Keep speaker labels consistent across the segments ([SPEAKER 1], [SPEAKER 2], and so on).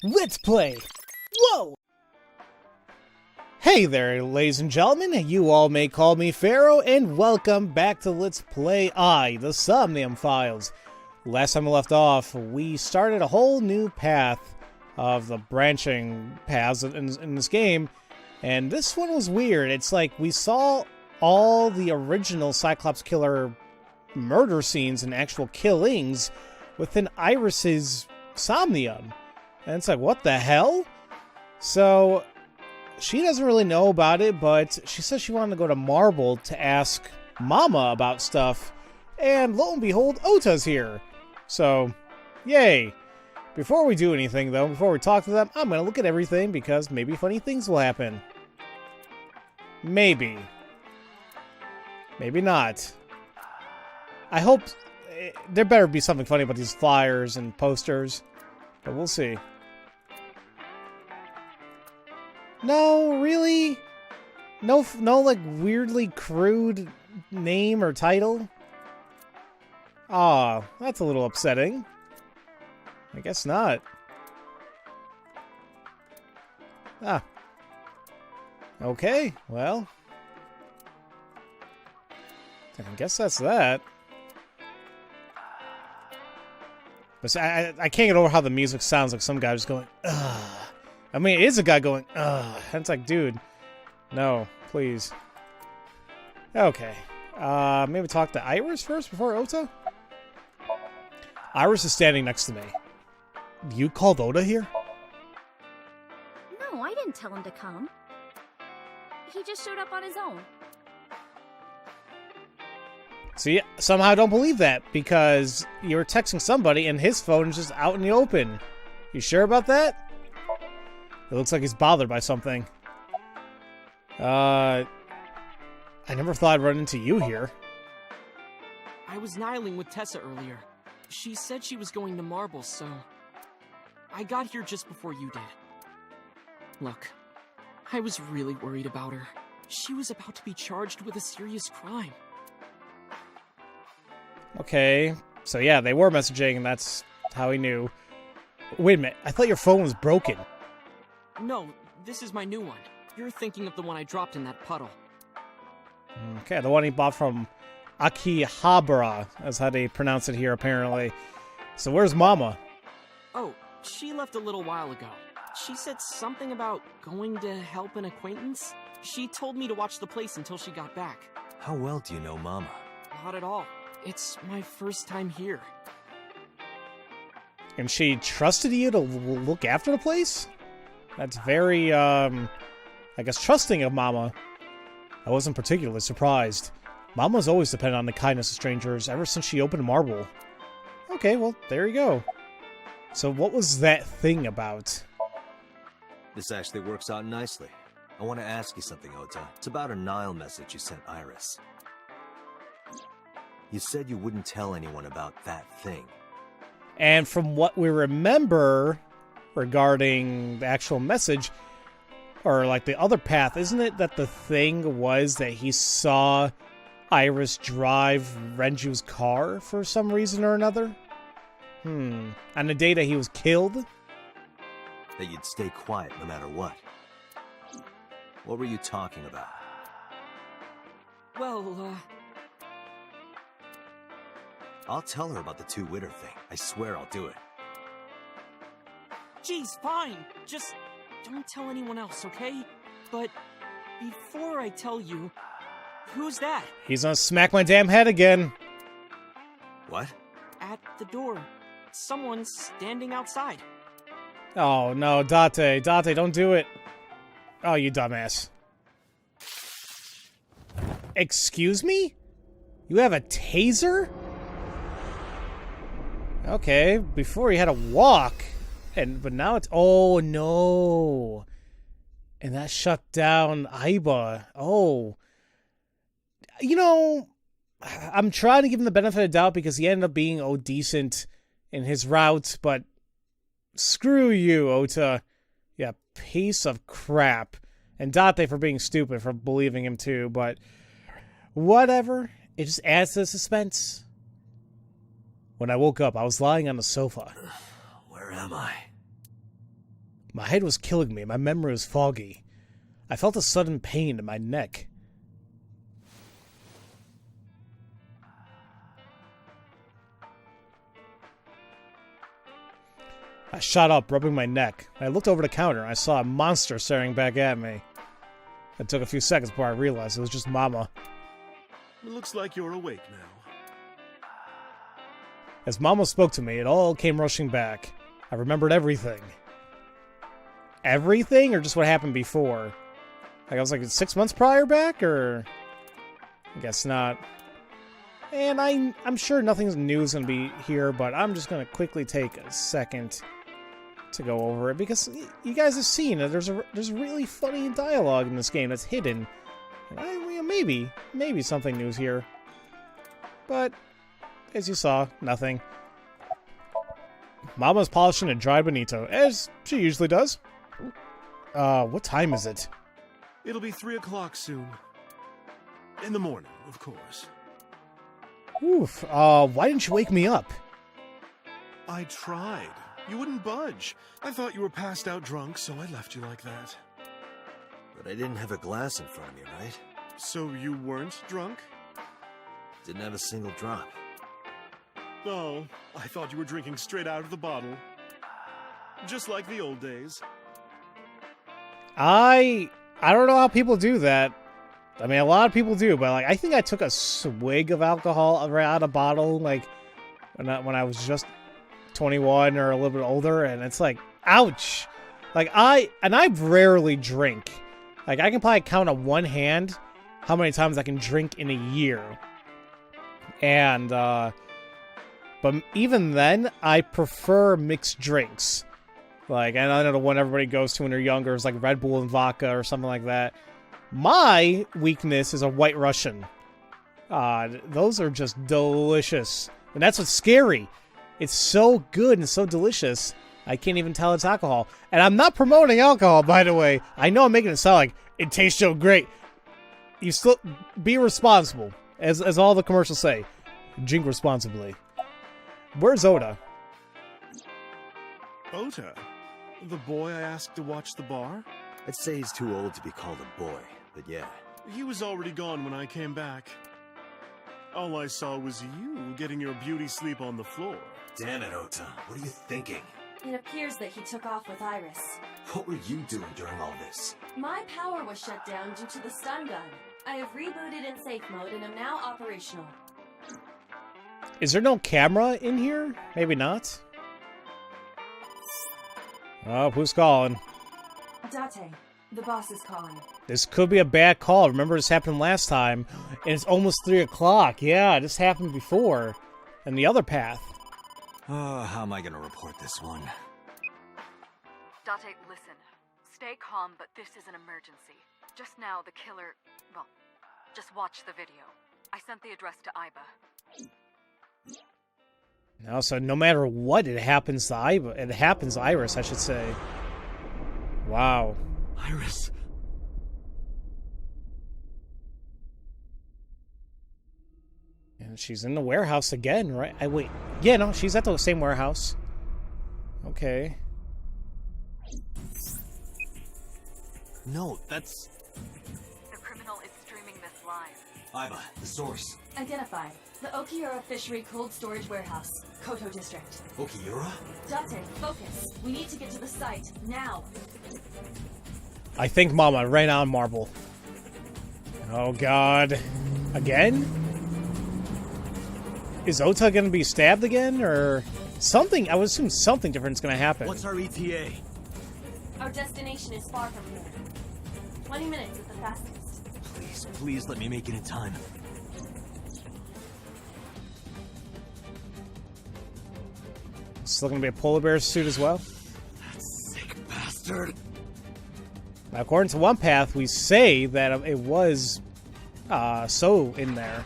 [SPEAKER 1] Let's play! Whoa! Hey there, ladies and gentlemen, you all may call me Pharaoh, and welcome back to Let's Play the Somnium Files. Last time we left off, we started a whole new path of the branching paths in this game, and this one was weird. It's like we saw all the original Cyclops Killer murder scenes and actual killings within Iris's Somnium. And it's like, what the hell? So, she doesn't really know about it, but she says she wanted to go to Marble to ask Mama about stuff. And lo and behold, Ota's here. So, yay. Before we do anything, though, before we talk to them, I'm going to look at everything because maybe funny things will happen. Maybe. Maybe not. I hope there better be something funny about these flyers and posters, but we'll see. No, really? No, like, weirdly crude name or title? Aw, that's a little upsetting. I guess not. Ah. Okay, well. I guess that's that. But I can't get over how the music sounds like some guy just going, ugh. I mean, it is a guy going, ugh. And it's like, dude, no, please. Okay. Maybe talk to Iris first before Ota? Iris is standing next to me. You called Ota here?
[SPEAKER 2] No, I didn't tell him to come. He just showed up on his own.
[SPEAKER 1] See, somehow I don't believe that, because you were texting somebody and his phone is just out in the open. You sure about that? It looks like he's bothered by something. I never thought I'd run into you here.
[SPEAKER 3] I was nihiling with Tessa earlier. She said she was going to Marble, so I got here just before you did. Look, I was really worried about her. She was about to be charged with a serious crime.
[SPEAKER 1] Okay, so yeah, they were messaging, and that's how he knew. Wait a minute, I thought your phone was broken.
[SPEAKER 3] No, this is my new one. You're thinking of the one I dropped in that puddle.
[SPEAKER 1] Okay, the one he bought from Akihabara, that's how they pronounce it here, apparently. So where's Mama?
[SPEAKER 3] Oh, she left a little while ago. She said something about going to help an acquaintance. She told me to watch the place until she got back.
[SPEAKER 4] How well do you know Mama?
[SPEAKER 3] Not at all. It's my first time here.
[SPEAKER 1] And she trusted you to look after the place? That's very, I guess, trusting of Mama. I wasn't particularly surprised. Mama's always depended on the kindness of strangers ever since she opened Marble. Okay, well, there you go. So what was that thing about?
[SPEAKER 4] This actually works out nicely. I want to ask you something, Ota. It's about a Nile message you sent Iris. You said you wouldn't tell anyone about that thing.
[SPEAKER 1] And from what we remember regarding the actual message, or like the other path, isn't it that the thing was that he saw Iris drive Renju's car for some reason or another? On the day that he was killed?
[SPEAKER 4] That you'd stay quiet no matter what. What were you talking about?
[SPEAKER 3] Well,
[SPEAKER 4] I'll tell her about the two-witter thing. I swear I'll do it.
[SPEAKER 3] geez, fine. Just don't tell anyone else, okay? But before I tell you, who's that?
[SPEAKER 1] He's gonna smack my damn head again.
[SPEAKER 4] What?
[SPEAKER 3] At the door. Someone's standing outside.
[SPEAKER 1] Oh no, Date, don't do it. Oh, you dumbass. Excuse me? You have a taser? Okay, before you had a walk. But now it's... Oh, no. And that shut down Aiba. Oh. You know, I'm trying to give him the benefit of the doubt because he ended up being, decent in his route, but screw you, Ota. Yeah, piece of crap. And Date for being stupid for believing him too, but whatever. It just adds to the suspense. When I woke up, I was lying on the sofa.
[SPEAKER 4] Where am I?
[SPEAKER 1] My head was killing me. My memory was foggy. I felt a sudden pain in my neck. I shot up, rubbing my neck. I looked over the counter and I saw a monster staring back at me. It took a few seconds before I realized it was just Mama.
[SPEAKER 5] It looks like you're awake now.
[SPEAKER 1] As Mama spoke to me, it all came rushing back. I remembered everything. Everything, or just what happened before? Like I was like 6 months prior back, or I guess not. And I'm sure nothing's new is gonna be here, but I'm just gonna quickly take a second to go over it because you guys have seen it. There's really funny dialogue in this game that's hidden. And maybe something new's here, but as you saw, nothing. Mama's polishing a dry bonito, as she usually does. What time is it?
[SPEAKER 5] It'll be 3 o'clock soon. In the morning, of course.
[SPEAKER 1] Oof, why didn't you wake me up?
[SPEAKER 5] I tried. You wouldn't budge. I thought you were passed out drunk, so I left you like that.
[SPEAKER 4] But I didn't have a glass in front of me, right?
[SPEAKER 5] So you weren't drunk?
[SPEAKER 4] Didn't have a single drop.
[SPEAKER 5] Oh, I thought you were drinking straight out of the bottle. Just like the old days.
[SPEAKER 1] I don't know how people do that. I mean, a lot of people do, but like I think I took a swig of alcohol right out of a bottle, like when I was just 21 or a little bit older, and it's like, ouch. Like I rarely drink. Like I can probably count on one hand how many times I can drink in a year. And but even then, I prefer mixed drinks. Like, I know the one everybody goes to when they're younger is like Red Bull and vodka or something like that. My weakness is a White Russian. Those are just delicious. And that's what's scary. It's so good and so delicious, I can't even tell it's alcohol. And I'm not promoting alcohol, by the way. I know I'm making it sound like it tastes so great. You still be responsible, as all the commercials say. Drink responsibly. Where's Ota?
[SPEAKER 5] Ota? The boy I asked to watch the bar?
[SPEAKER 4] I'd say he's too old to be called a boy, but yeah.
[SPEAKER 5] He was already gone when I came back. All I saw was you getting your beauty sleep on the floor.
[SPEAKER 4] Damn it, Ota. What are you thinking?
[SPEAKER 6] It appears that he took off with Iris.
[SPEAKER 4] What were you doing during all this?
[SPEAKER 6] My power was shut down due to the stun gun. I have rebooted in safe mode and am now operational.
[SPEAKER 1] Is there no camera in here? Maybe not. Oh, who's calling?
[SPEAKER 6] Date, the boss is calling.
[SPEAKER 1] This could be a bad call. Remember this happened last time, and it's almost 3 o'clock. Yeah, this happened before. And the other path.
[SPEAKER 4] How am I gonna report this one?
[SPEAKER 7] Date, listen. Stay calm, but this is an emergency. Just now, the killer... Well, just watch the video. I sent the address to Iba.
[SPEAKER 1] No, so no matter what, it happens to Iba. It happens to Iris, I should say. Wow.
[SPEAKER 5] Iris.
[SPEAKER 1] And she's in the warehouse again, right? Wait. Yeah, no, she's at the same warehouse. Okay.
[SPEAKER 4] No, that's...
[SPEAKER 7] The criminal is streaming this live.
[SPEAKER 4] Iba, the source.
[SPEAKER 6] Identified. The Okiura Fishery Cold Storage Warehouse, Koto District.
[SPEAKER 4] Okiura?
[SPEAKER 6] Date, focus. We need to get to the site, now.
[SPEAKER 1] I think Mama ran on marble. Oh, God. Again? Is Ota gonna be stabbed again, or something? I would assume something different is gonna happen.
[SPEAKER 4] What's our ETA?
[SPEAKER 6] Our destination is far from here. 20 minutes at the fastest.
[SPEAKER 4] Please let me make it in time.
[SPEAKER 1] Still gonna be a polar bear suit as well?
[SPEAKER 4] That sick bastard.
[SPEAKER 1] Now, according to one path, we say that it was So in there.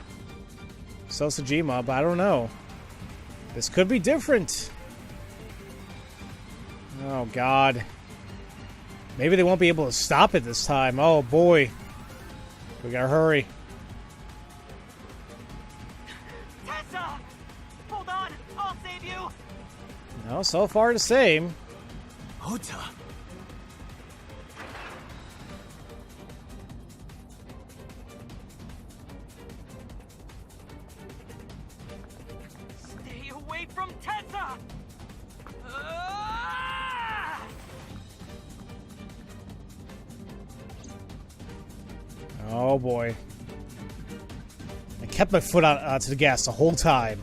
[SPEAKER 1] So Sejima, but I don't know. This could be different. Oh, God. Maybe they won't be able to stop it this time. Oh, boy. We gotta hurry.
[SPEAKER 3] Tessa! Hold on! I'll save you!
[SPEAKER 1] No, so far the same.
[SPEAKER 4] Ota!
[SPEAKER 1] Oh boy. I kept my foot out to the gas the whole time.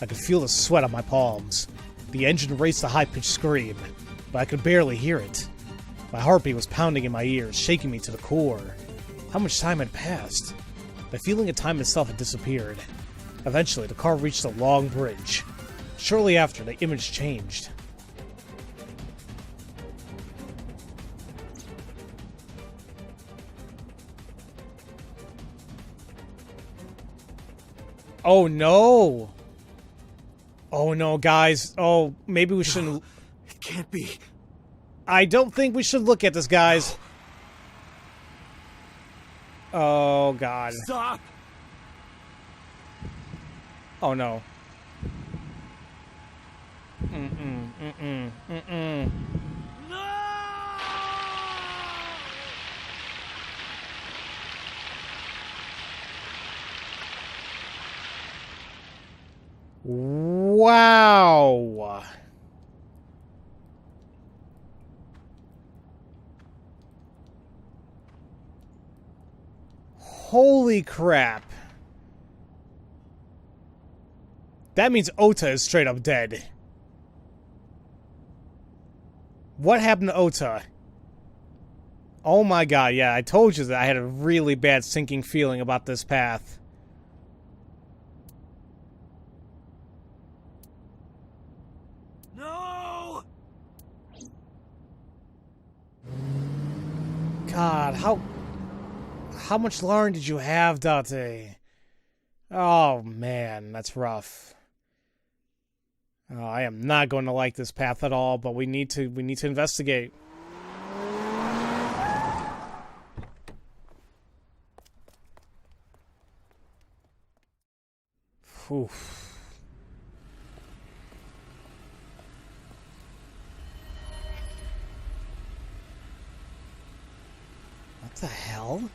[SPEAKER 1] I could feel the sweat on my palms. The engine raced a high-pitched scream, but I could barely hear it. My heartbeat was pounding in my ears, shaking me to the core. How much time had passed? The feeling of time itself had disappeared. Eventually, the car reached a long bridge. Shortly after, the image changed. Oh no! Oh no, guys. Oh, maybe we shouldn't...
[SPEAKER 5] It can't be.
[SPEAKER 1] I don't think we should look at this, guys. Oh god.
[SPEAKER 5] Stop!
[SPEAKER 1] Oh no. Mm-mm. Wow. Holy crap. That means Ota is straight up dead. What happened to Ota? Oh my god, yeah, I told you that I had a really bad sinking feeling about this path.
[SPEAKER 5] No!
[SPEAKER 1] God, how much longer did you have, Date? Oh man, that's rough. Oh, I am not going to like this path at all, but we need to investigate. Whew. What the hell?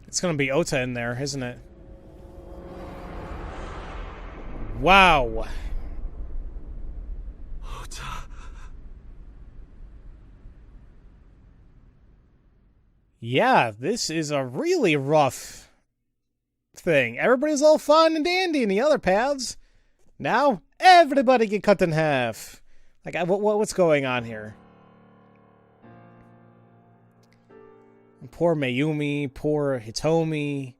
[SPEAKER 1] It's gonna be Ota in there, isn't it? Wow.
[SPEAKER 5] Ota.
[SPEAKER 1] Yeah, this is a really rough thing. Everybody's all fine and dandy in the other paths. Now, everybody get cut in half. Like, what's going on here? Poor Mayumi, poor Hitomi.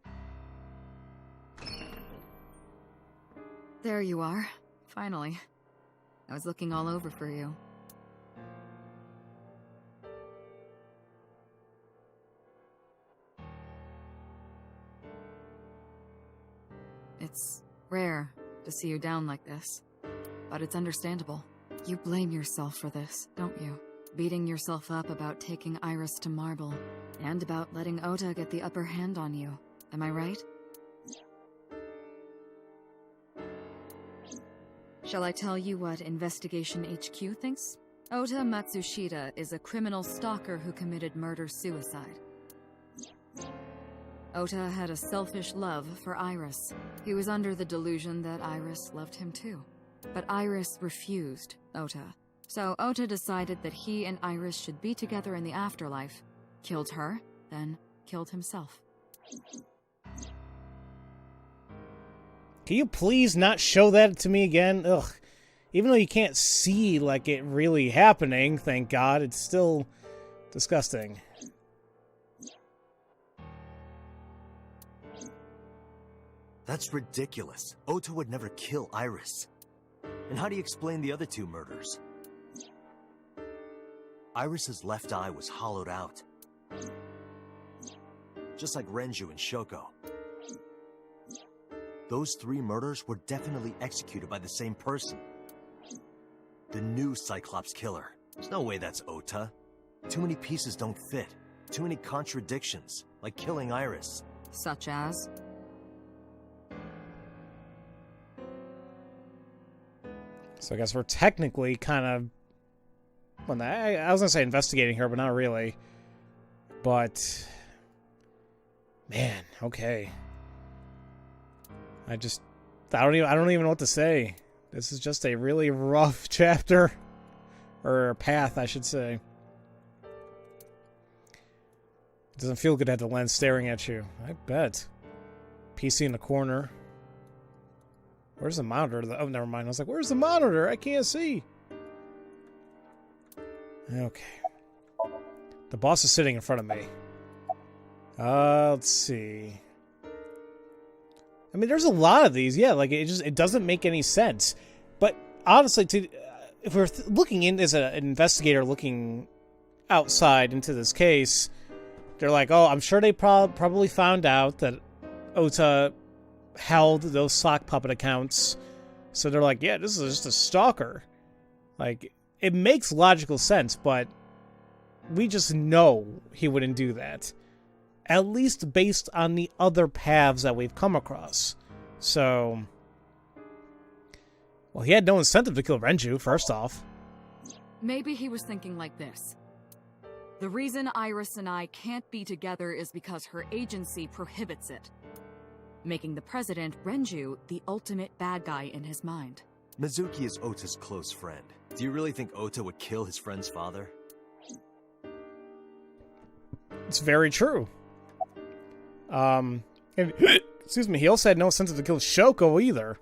[SPEAKER 7] There you are. Finally. I was looking all over for you. It's rare to see you down like this, but it's understandable. You blame yourself for this, don't you? Beating yourself up about taking Iris to Marble, and about letting Ota get the upper hand on you. Am I right? Shall I tell you what Investigation HQ thinks? Ota Matsushita is a criminal stalker who committed murder-suicide. Ota had a selfish love for Iris. He was under the delusion that Iris loved him too. But Iris refused Ota. So Ota decided that he and Iris should be together in the afterlife, killed her, then killed himself.
[SPEAKER 1] Can you please not show that to me again? Ugh. Even though you can't see, like, it really happening, thank God, it's still disgusting.
[SPEAKER 4] That's ridiculous. Ota would never kill Iris. And how do you explain the other two murders? Iris's left eye was hollowed out. Just like Renju and Shoko. Those three murders were definitely executed by the same person. The new Cyclops killer. There's no way that's Ota. Too many pieces don't fit. Too many contradictions, like killing Iris.
[SPEAKER 7] Such as?
[SPEAKER 1] So I guess we're technically kind of... Well, I was going to say investigating her, but not really. But Man, okay. I don't even know what to say. This is just a really rough chapter. Or path, I should say. It doesn't feel good to have the lens staring at you. I bet. PC in the corner. Where's the monitor? Oh, never mind. I was like, where's the monitor? I can't see. Okay. The boss is sitting in front of me. Let's see. I mean, there's a lot of these. Yeah, like, it doesn't make any sense. But, honestly, if we're looking in as an investigator looking outside into this case, they're like, oh, I'm sure they probably found out that Ota held those sock puppet accounts. So they're like, yeah, this is just a stalker. Like, it makes logical sense, but we just know he wouldn't do that. At least based on the other paths that we've come across. So, well, he had no incentive to kill Renju, first off.
[SPEAKER 7] Maybe he was thinking like this. The reason Iris and I can't be together is because her agency prohibits it, making the president, Renju, the ultimate bad guy in his mind.
[SPEAKER 4] Mizuki is Ota's close friend. Do you really think Ota would kill his friend's father?
[SPEAKER 1] It's very true. And, excuse me, he also had no incentive to kill Shoko either.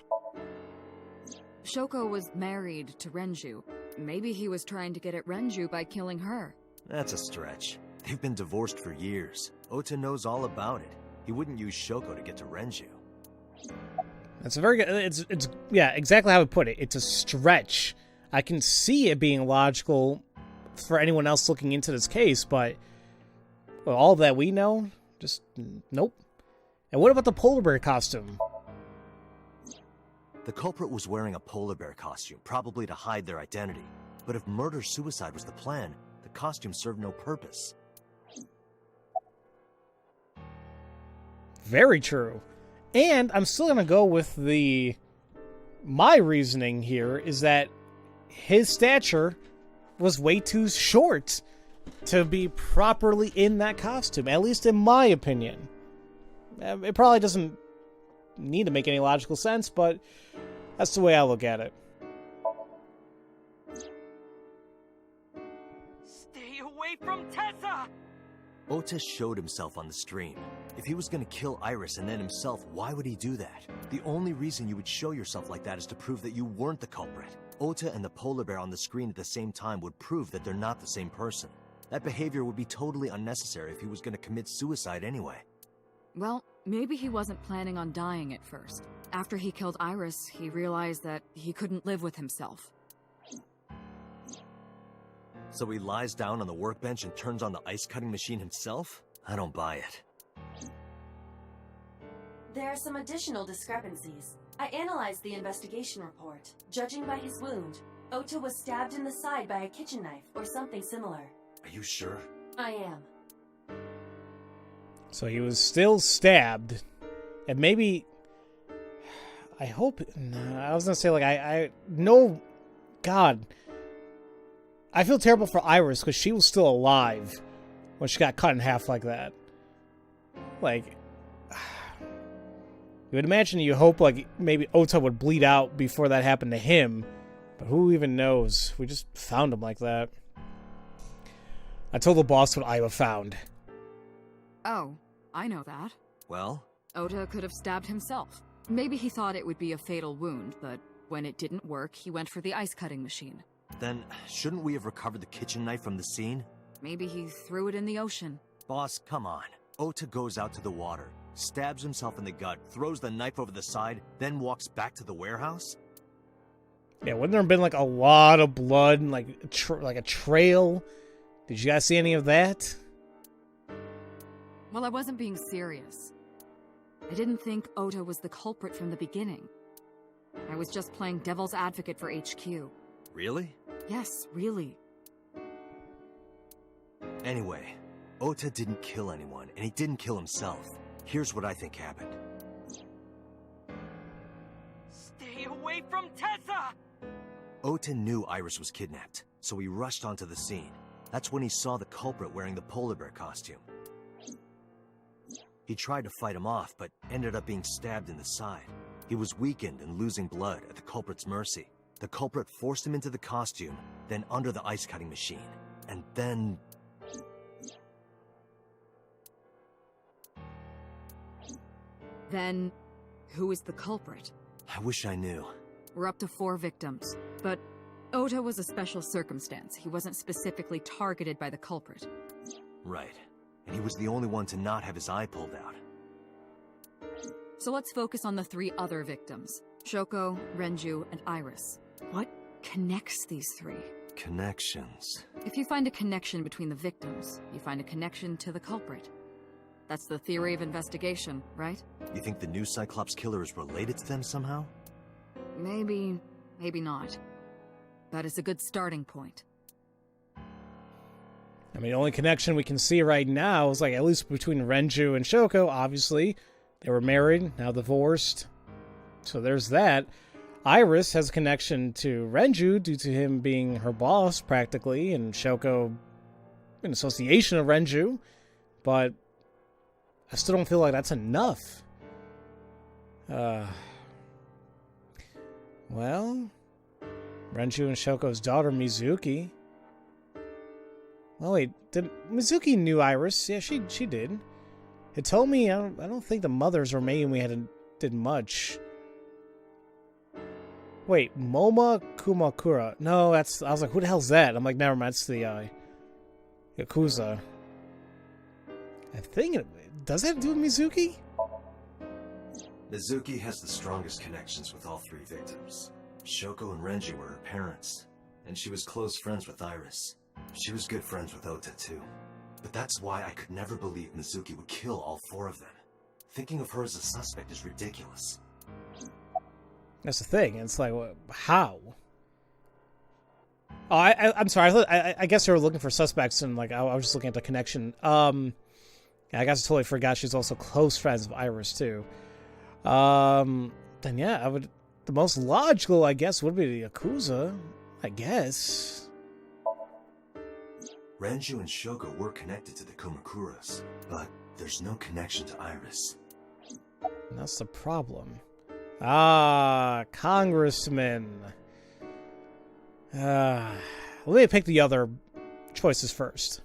[SPEAKER 7] Shoko was married to Renju. Maybe he was trying to get at Renju by killing her.
[SPEAKER 4] That's a stretch. They've been divorced for years. Ota knows all about it. He wouldn't use Shoko to get to Renju.
[SPEAKER 1] That's a very good... It's yeah, exactly how I put it. It's a stretch. I can see it being logical for anyone else looking into this case, but well, all that we know, just nope. And what about the polar bear costume?
[SPEAKER 4] The culprit was wearing a polar bear costume, probably to hide their identity. But if murder-suicide was the plan, the costume served no purpose.
[SPEAKER 1] Very true. And I'm still gonna go with my reasoning here is that his stature was way too short to be properly in that costume, at least in my opinion. It probably doesn't need to make any logical sense, but that's the way I look at it.
[SPEAKER 3] Stay away from Tessa!
[SPEAKER 4] Ota showed himself on the stream. If he was gonna kill Iris and then himself, why would he do that? The only reason you would show yourself like that is to prove that you weren't the culprit. Ota and the polar bear on the screen at the same time would prove that they're not the same person. That behavior would be totally unnecessary if he was gonna commit suicide anyway.
[SPEAKER 7] Well, maybe he wasn't planning on dying at first. After he killed Iris, he realized that he couldn't live with himself.
[SPEAKER 4] So he lies down on the workbench and turns on the ice-cutting machine himself? I don't buy it.
[SPEAKER 6] There are some additional discrepancies. I analyzed the investigation report. Judging by his wound, Ota was stabbed in the side by a kitchen knife or something similar.
[SPEAKER 4] Are you sure?
[SPEAKER 6] I am.
[SPEAKER 1] So he was still stabbed, and maybe... I hope... No, I was gonna say, like, I no... God. I feel terrible for Iris, because she was still alive when she got cut in half like that. Like... You would imagine you hope, like, maybe Ota would bleed out before that happened to him. But who even knows? We just found him like that. I told the boss what Iwa found.
[SPEAKER 7] Oh, I know that.
[SPEAKER 4] Well?
[SPEAKER 7] Ota could have stabbed himself. Maybe he thought it would be a fatal wound, but when it didn't work, he went for the ice-cutting machine.
[SPEAKER 4] Then, shouldn't we have recovered the kitchen knife from the scene?
[SPEAKER 7] Maybe he threw it in the ocean.
[SPEAKER 4] Boss, come on. Ota goes out to the water, stabs himself in the gut, throws the knife over the side, then walks back to the warehouse?
[SPEAKER 1] Yeah, wouldn't there have been, like, a lot of blood and, like a trail? Did you guys see any of that?
[SPEAKER 7] Well, I wasn't being serious. I didn't think Ota was the culprit from the beginning. I was just playing devil's advocate for HQ.
[SPEAKER 4] Really?
[SPEAKER 7] Yes, really.
[SPEAKER 4] Anyway, Ota didn't kill anyone, and he didn't kill himself. Here's what I think happened.
[SPEAKER 3] Stay away from Tessa!
[SPEAKER 4] Ota knew Iris was kidnapped, so he rushed onto the scene. That's when he saw the culprit wearing the polar bear costume. He tried to fight him off, but ended up being stabbed in the side. He was weakened and losing blood at the culprit's mercy. The culprit forced him into the costume, then under the ice-cutting machine. And then...
[SPEAKER 7] Then, who is the culprit?
[SPEAKER 4] I wish I knew.
[SPEAKER 7] We're up to 4 victims, but Ota was a special circumstance. He wasn't specifically targeted by the culprit.
[SPEAKER 4] Right. And he was the only one to not have his eye pulled out.
[SPEAKER 7] So let's focus on the 3 other victims. Shoko, Renju, and Iris. What connects these 3?
[SPEAKER 4] Connections.
[SPEAKER 7] If you find a connection between the victims, you find a connection to the culprit. That's the theory of investigation, right?
[SPEAKER 4] You think the new Cyclops killer is related to them somehow?
[SPEAKER 7] Maybe, maybe not. But it's a good starting point.
[SPEAKER 1] I mean, the only connection we can see right now is, like, at least between Renju and Shoko, obviously. They were married, now divorced. So there's that. Iris has a connection to Renju due to him being her boss, practically, and Shoko in association of Renju. But I still don't feel like that's enough. Well, Renju and Shoko's daughter, Mizuki. Well, wait, Mizuki knew Iris? Yeah, she did. Hitomi, I don't think the mothers or Mayumi did much. Wait, Moma Kumakura. No, I was like, who the hell's that? I'm like, never mind, it's the Yakuza. I think does it have to do with Mizuki?
[SPEAKER 4] Mizuki has the strongest connections with all 3 victims. Shoko and Renji were her parents, and she was close friends with Iris. She was good friends with Ota, too. But that's why I could never believe Mizuki would kill all 4 of them. Thinking of her as a suspect is ridiculous.
[SPEAKER 1] That's the thing. It's like, how? Oh, I'm sorry. I guess they were looking for suspects, and like I was just looking at the connection. Yeah, I guess I totally forgot she's also close friends with Iris too. Then yeah, the most logical, I guess, would be the Yakuza. I guess.
[SPEAKER 4] Renju and Shoko were connected to the Kumakuras, but there's no connection to Iris.
[SPEAKER 1] That's the problem. Ah, Congressman. Let me pick the other choices first.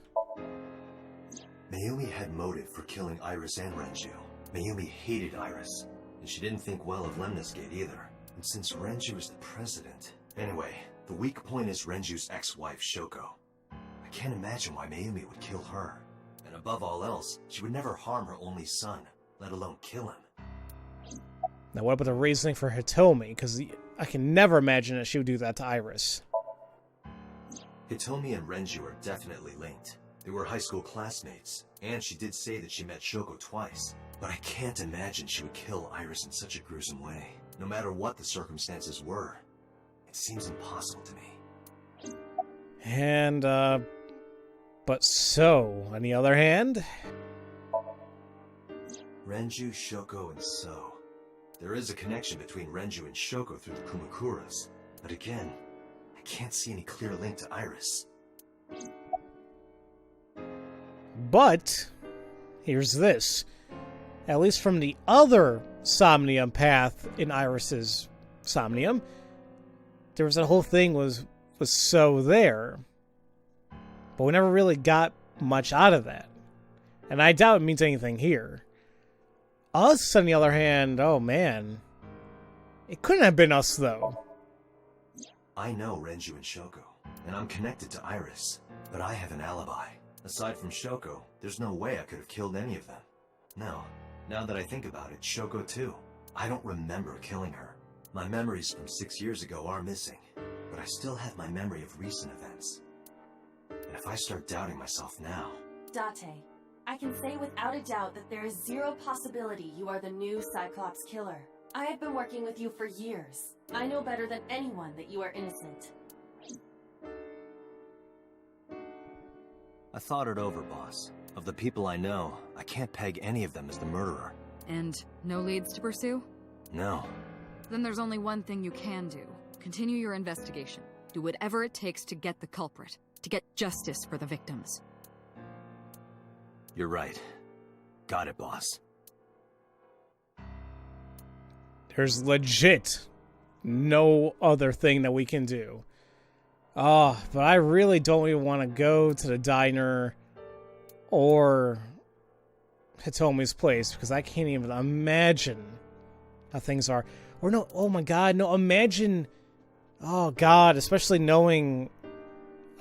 [SPEAKER 4] Mayumi had motive for killing Iris and Renju. Mayumi hated Iris, and she didn't think well of Lemniscate either. And since Renju is the president... Anyway, the weak point is Renju's ex-wife, Shoko. I can't imagine why Mayumi would kill her. And above all else, she would never harm her only son, let alone kill him.
[SPEAKER 1] Now, what about the reasoning for Hitomi? Because I can never imagine that she would do that to Iris.
[SPEAKER 4] Hitomi and Renju are definitely linked. They were high school classmates, and she did say that she met Shoko twice. But I can't imagine she would kill Iris in such a gruesome way. No matter what the circumstances were, it seems impossible to me.
[SPEAKER 1] And, but so, on the other hand...
[SPEAKER 4] Renju, Shoko, and So. There is a connection between Renju and Shoko through the Kumakuras, but again, I can't see any clear link to Iris.
[SPEAKER 1] But, here's this. At least from the other Somnium path in Iris's Somnium, there was that whole thing was so there. But we never really got much out of that. And I doubt it means anything here. Us, on the other hand, oh man. It couldn't have been us, though.
[SPEAKER 4] I know Renju and Shoko, and I'm connected to Iris, but I have an alibi. Aside from Shoko, there's no way I could have killed any of them. No, now that I think about it, Shoko too. I don't remember killing her. My memories from 6 years ago are missing, but I still have my memory of recent events. And if I start doubting myself now...
[SPEAKER 6] Date, I can say without a doubt that there is zero possibility you are the new Cyclops killer. I have been working with you for years. I know better than anyone that you are innocent.
[SPEAKER 4] I thought it over, boss. Of the people I know, I can't peg any of them as the murderer.
[SPEAKER 7] And no leads to pursue?
[SPEAKER 4] No.
[SPEAKER 7] Then there's only one thing you can do. Continue your investigation. Do whatever it takes to get the culprit. To get justice for the victims.
[SPEAKER 4] You're right. Got it, boss.
[SPEAKER 1] There's legit no other thing that we can do. Oh, but I really don't even want to go to the diner or Hitomi's place because I can't even imagine how things are. Or no, oh my god, no, imagine, oh god, especially knowing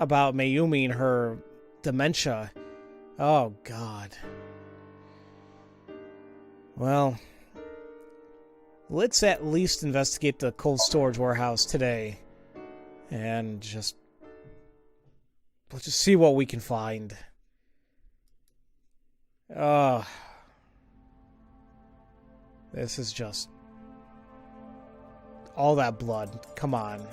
[SPEAKER 1] about Mayumi and her dementia. Oh god. Well, let's at least investigate the cold storage warehouse today. And let's just see what we can find. This is just all that blood. Come on.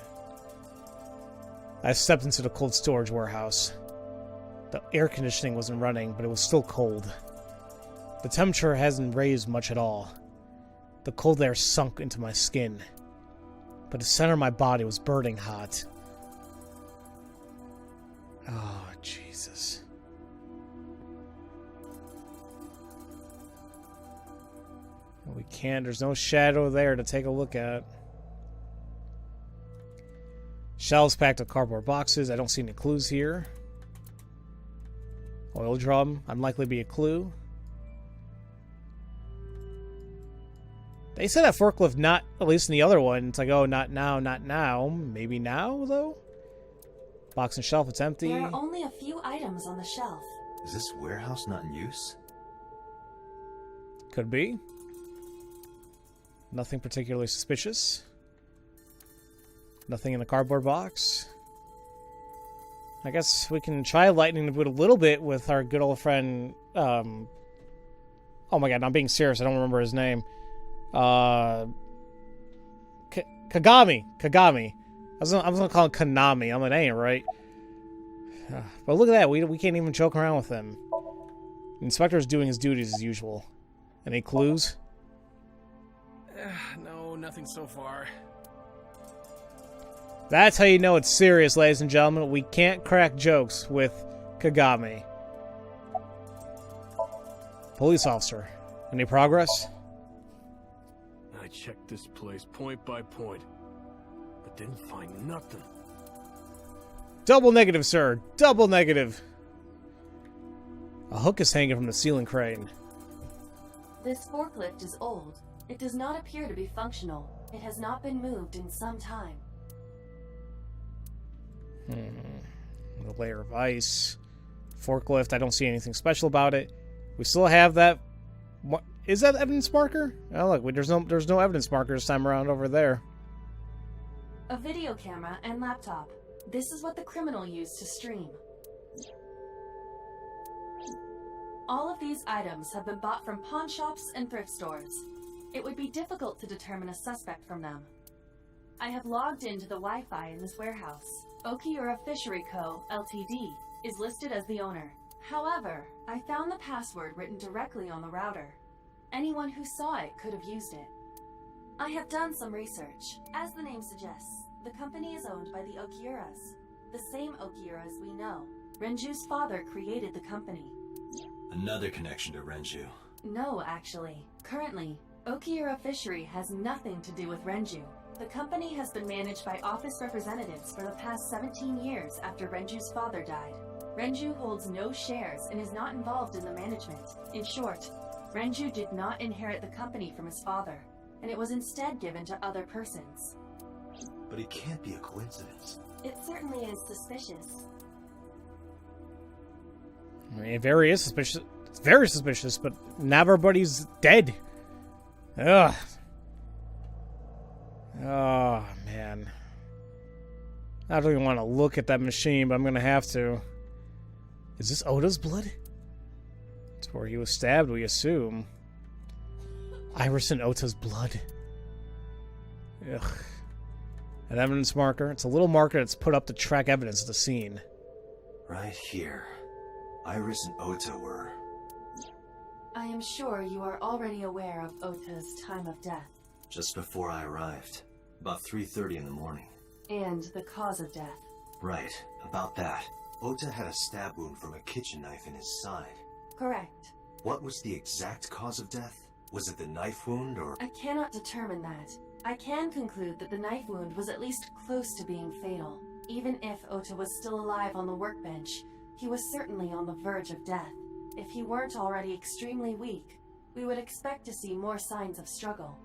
[SPEAKER 1] I stepped into the cold storage warehouse. The air conditioning wasn't running, but it was still cold. The temperature hasn't raised much at all. The cold air sunk into my skin, but the center of my body was burning hot. Oh, Jesus. We can't. There's no shadow there to take a look at. Shelves packed with cardboard boxes. I don't see any clues here. Oil drum. Unlikely to be a clue. They said that forklift, not at least in the other one. It's like, oh, not now, not now. Maybe now, though? Box and shelf, it's empty.
[SPEAKER 6] There are only a few items on the shelf.
[SPEAKER 4] Is this warehouse not in use?
[SPEAKER 1] Could be. Nothing particularly suspicious. Nothing in the cardboard box. I guess we can try lightening the mood a little bit with our good old friend, oh my god, I'm being serious, I don't remember his name. Kagami. I was gonna call him Kaname. I'm like, that ain't right. But look at that, we can't even joke around with him. The inspector's doing his duties as usual. Any clues?
[SPEAKER 8] No, nothing so far.
[SPEAKER 1] That's how you know it's serious, ladies and gentlemen. We can't crack jokes with Kagami. Police officer. Any progress?
[SPEAKER 8] I checked this place point by point, but didn't find nothing.
[SPEAKER 1] Double negative, sir. Double negative. A hook is hanging from the ceiling crane.
[SPEAKER 6] This forklift is old. It does not appear to be functional. It has not been moved in some time.
[SPEAKER 1] A layer of ice. Forklift, I don't see anything special about it. We still have that. What is that evidence marker? Oh look, there's no evidence marker this time around over there.
[SPEAKER 6] A video camera and laptop. This is what the criminal used to stream. All of these items have been bought from pawn shops and thrift stores. It would be difficult to determine a suspect from them. I have logged into the Wi-Fi in this warehouse. Okiura Fishery Co., Ltd. is listed as the owner. However, I found the password written directly on the router. Anyone who saw it could have used it. I have done some research. As the name suggests, the company is owned by the Okiuras, the same Okiuras we know. Renju's father created the company.
[SPEAKER 4] Another connection to Renju.
[SPEAKER 6] No, actually. Currently, Okiura Fishery has nothing to do with Renju. The company has been managed by office representatives for the past 17 years after Renju's father died. Renju holds no shares and is not involved in the management. In short, Renju did not inherit the company from his father, and it was instead given to other persons.
[SPEAKER 4] But it can't be a coincidence.
[SPEAKER 6] It certainly is suspicious.
[SPEAKER 1] I mean, it very is suspicious. It's very suspicious, but now everybody's dead. Ugh. Oh, man. I don't even want to look at that machine, but I'm going to have to. Is this Ota's blood? It's where he was stabbed, we assume. Iris and Ota's blood. Ugh. An evidence marker. It's a little marker that's put up to track evidence of the scene.
[SPEAKER 4] Right here. Iris and Ota were...
[SPEAKER 6] I am sure you are already aware of Ota's time of death.
[SPEAKER 4] Just before I arrived. About 3:30 in the morning.
[SPEAKER 6] And the cause of death.
[SPEAKER 4] Right. About that. Ota had a stab wound from a kitchen knife in his side.
[SPEAKER 6] Correct.
[SPEAKER 4] What was the exact cause of death? Was it the knife wound, or...?
[SPEAKER 6] I cannot determine that. I can conclude that the knife wound was at least close to being fatal. Even if Ota was still alive on the workbench, he was certainly on the verge of death. If he weren't already extremely weak, we would expect to see more signs of struggle.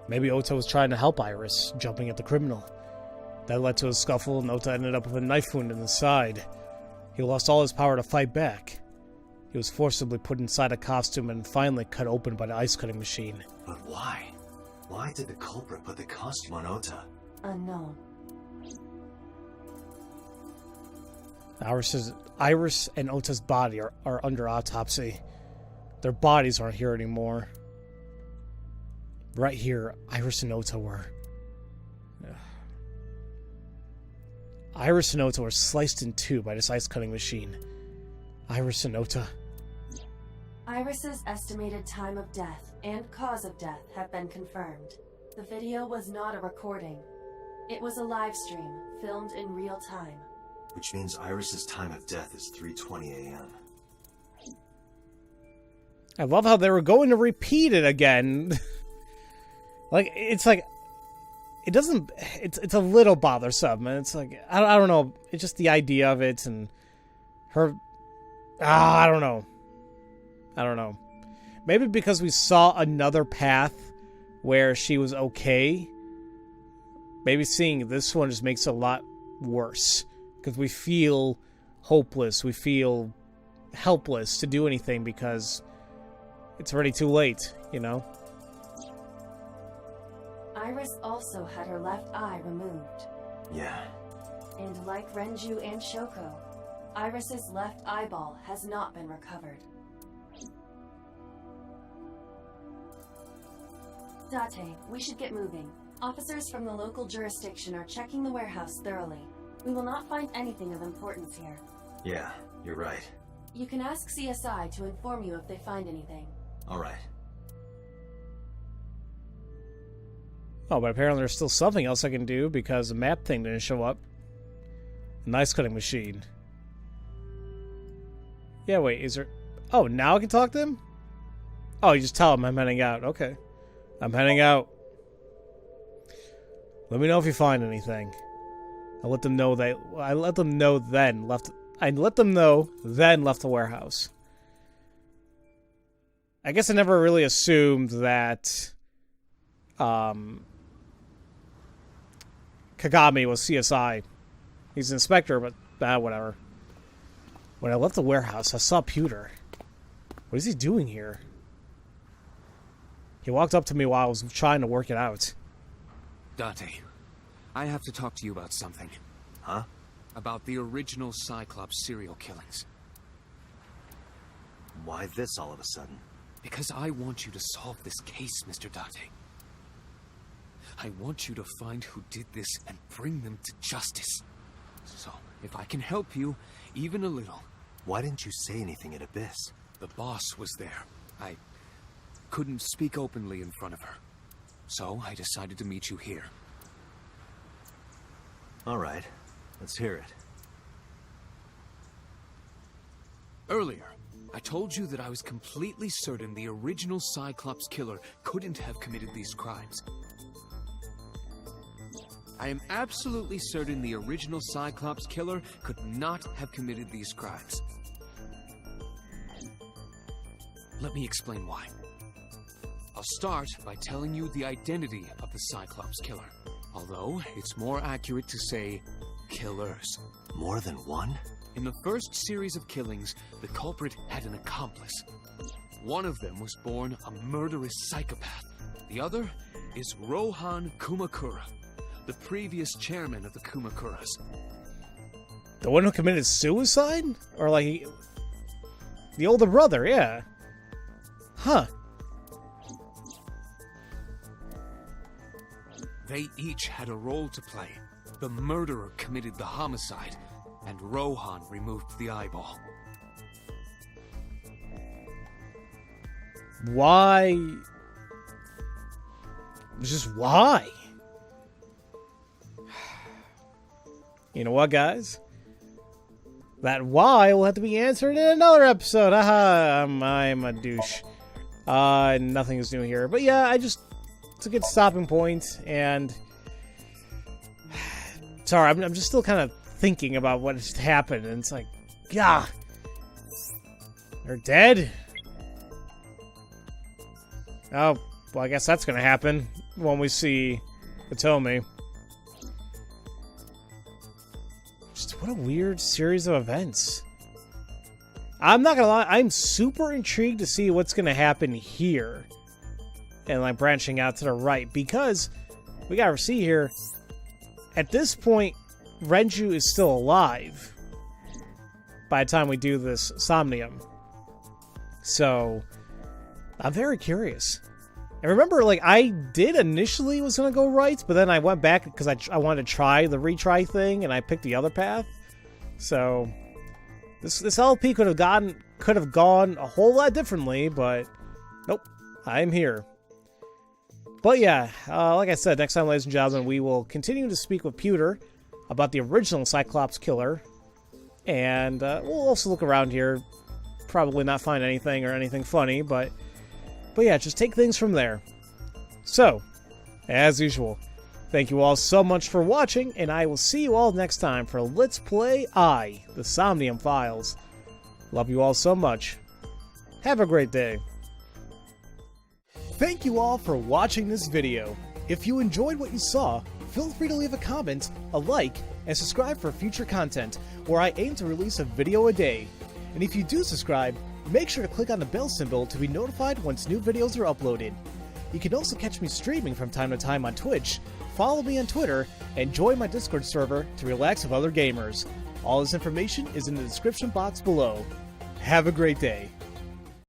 [SPEAKER 1] Maybe Ota was trying to help Iris, jumping at the criminal. That led to a scuffle, and Ota ended up with a knife wound in his side. He lost all his power to fight back. He was forcibly put inside a costume and finally cut open by the ice cutting machine.
[SPEAKER 4] But why? Why did the culprit put the costume on Ota?
[SPEAKER 6] Unknown.
[SPEAKER 1] Iris and Ota's body are under autopsy. Their bodies aren't here anymore. Right here, Iris and Ota were. Iris and Ota were sliced in two by this ice cutting machine. Iris and Ota.
[SPEAKER 6] Iris's estimated time of death and cause of death have been confirmed. The video was not a recording. It was a live stream, filmed in real time.
[SPEAKER 4] Which means Iris's time of death is 3:20 a.m.
[SPEAKER 1] I love how they were going to repeat it again. It's a little bothersome, and it's like, I don't know, it's just the idea of it, and her, I don't know. Maybe because we saw another path where she was okay, maybe seeing this one just makes it a lot worse, because we feel hopeless, we feel helpless to do anything because it's already too late, you know?
[SPEAKER 6] Iris also had her left eye removed.
[SPEAKER 4] Yeah.
[SPEAKER 6] And like Renju and Shoko, Iris's left eyeball has not been recovered. Date, we should get moving. Officers from the local jurisdiction are checking the warehouse thoroughly. We will not find anything of importance here.
[SPEAKER 4] Yeah, you're right.
[SPEAKER 6] You can ask CSI to inform you if they find anything.
[SPEAKER 4] All right.
[SPEAKER 1] Oh, but apparently there's still something else I can do because the map thing didn't show up. A nice cutting machine. Yeah, wait, is there... Oh, now I can talk to him? Oh, you just tell him I'm heading out. Okay. I'm heading out. Let me know if you find anything. I let them know then left the warehouse. I guess I never really assumed that Kagami was CSI. He's an inspector, but whatever. When I left the warehouse, I saw Pewter. What is he doing here? He walked up to me while I was trying to work it out.
[SPEAKER 9] Date, I have to talk to you about something.
[SPEAKER 4] Huh?
[SPEAKER 9] About the original Cyclops serial killings.
[SPEAKER 4] Why this all of a sudden?
[SPEAKER 9] Because I want you to solve this case, Mr. Date. I want you to find who did this and bring them to justice. So, if I can help you, even a little...
[SPEAKER 4] Why didn't you say anything at Abyss?
[SPEAKER 9] The boss was there. I couldn't speak openly in front of her. So, I decided to meet you here.
[SPEAKER 4] All right. Let's hear it.
[SPEAKER 9] Earlier, I told you that I was completely certain the original Cyclops killer couldn't have committed these crimes. I am absolutely certain the original Cyclops killer could not have committed these crimes. Let me explain why. I'll start by telling you the identity of the Cyclops killer. Although, it's more accurate to say, killers.
[SPEAKER 4] More than one?
[SPEAKER 9] In the first series of killings, the culprit had an accomplice. One of them was born a murderous psychopath. The other is Rohan Kumakura, the previous chairman of the Kumakuras.
[SPEAKER 1] The one who committed suicide? Or like... The older brother, yeah. Huh.
[SPEAKER 9] They each had a role to play. The murderer committed the homicide, and Rohan removed the eyeball.
[SPEAKER 1] Why? Just why? You know what, guys? That why will have to be answered in another episode. Haha, I'm a douche. Nothing is new here. But yeah, it's a good stopping point, and... Sorry, I'm just still kind of thinking about what just happened, and it's like, yeah, they're dead? Oh, well, I guess that's gonna happen when we see Hitomi. Just what a weird series of events. I'm not gonna lie, I'm super intrigued to see what's gonna happen here. And like branching out to the right, because we gotta see here, at this point, Renju is still alive by the time we do this Somnium. So, I'm very curious. And remember, like, I did initially was going to go right, but then I went back because I wanted to try the retry thing, and I picked the other path. So, this LP could have gone a whole lot differently, but nope, I'm here. But yeah, like I said, next time, ladies and gentlemen, we will continue to speak with Pewter about the original Cyclops killer, and we'll also look around here. Probably not find anything or anything funny, but yeah, just take things from there. So, as usual, thank you all so much for watching, and I will see you all next time for Let's Play the Somnium Files. Love you all so much. Have a great day. Thank you all for watching this video. If you enjoyed what you saw, feel free to leave a comment, a like, and subscribe for future content, where I aim to release a video a day. And if you do subscribe, make sure to click on the bell symbol to be notified once new videos are uploaded. You can also catch me streaming from time to time on Twitch, follow me on Twitter, and join my Discord server to relax with other gamers. All this information is in the description box below. Have a great day.